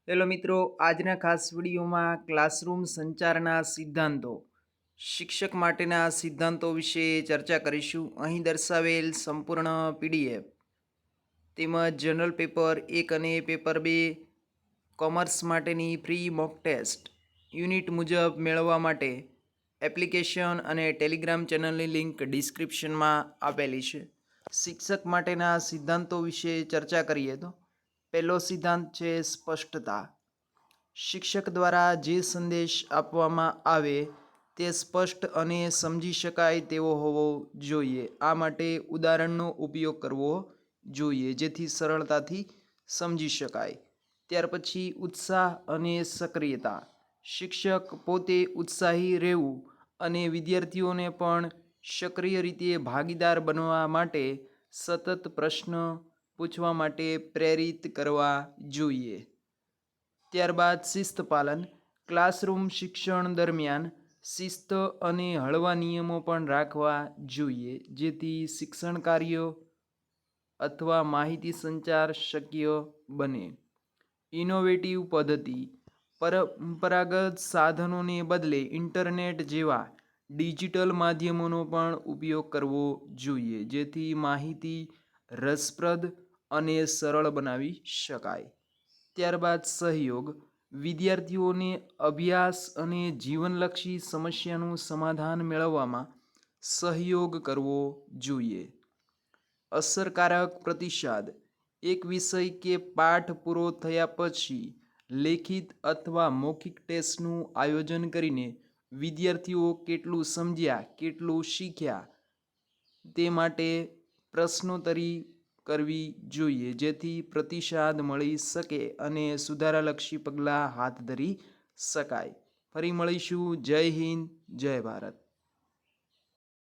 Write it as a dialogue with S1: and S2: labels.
S1: Hello મિત્રો, આજના ખાસ વિડીયોમાં ક્લાસરૂમ સંચારના સિદ્ધાંતો શિક્ષક માટેના સિદ્ધાંતો વિશે ચર્ચા કરીશું. અહીં દર્શાવેલ સંપૂર્ણ પીડીએફ તેમજ જનરલ પેપર 1 અને પેપર 2 કોમર્સ માટેની પ્રી મોક ટેસ્ટ યુનિટ મુજબ મેળવવા માટે એપ્લિકેશન અને ટેલિગ્રામ ચેનલની લિંક ડિસ્ક્રિપ્શનમાં આપેલી છે. શિક્ષક માટેના સિદ્ધાંતો વિશે ચર્ચા કરીએ તો પહેલો સિદ્ધાંત છે સ્પષ્ટતા. શિક્ષક દ્વારા જે સંદેશ આપવામાં આવે તે સ્પષ્ટ અને સમજી શકાય તેવો હોવો જોઈએ. આ માટે ઉદાહરણનો ઉપયોગ કરવો જોઈએ જેથી સરળતાથી સમજી શકાય. ત્યાર પછી ઉત્સાહ અને સક્રિયતા. શિક્ષક પોતે ઉત્સાહી રહેવું અને વિદ્યાર્થીઓને પણ સક્રિય રીતે ભાગીદાર બનવા માટે સતત પ્રશ્ન પૂછવા માટે પ્રેરિત કરવા જોઈએ. ત્યારબાદ શિસ્ત પાલન. ક્લાસરૂમ શિક્ષણ દરમિયાન શિસ્ત અને હળવા નિયમો પણ રાખવા જોઈએ જેથી શિક્ષણ કાર્ય અથવા માહિતી સંચાર શક્ય બને. ઇનોવેટિવ પદ્ધતિ. પરંપરાગત સાધનોને બદલે ઇન્ટરનેટ જેવા ડિજિટલ માધ્યમોનો પણ ઉપયોગ કરવો જોઈએ જેથી માહિતી રસપ્રદ અને સરળ બનાવી શકાય. ત્યારબાદ સહયોગ. વિદ્યાર્થીઓને અભ્યાસ અને જીવનલક્ષી સમસ્યાનું સમાધાન મેળવવામાં સહયોગ કરવો જોઈએ. અસરકારક પ્રતિસાદ. એક વિષય કે પાઠ પૂરો થયા પછી લેખિત અથવા મૌખિક ટેસ્ટનું આયોજન કરીને વિદ્યાર્થીઓ કેટલું સમજ્યા, કેટલું શીખ્યા તે માટે પ્રશ્નોત્તરી કરવી જોઈએ જેથી પ્રતિસાદ મળી શકે અને સુધારાલક્ષી પગલાં હાથ ધરી શકાય. ફરી મળીશું. જય હિન્દ, જય ભારત.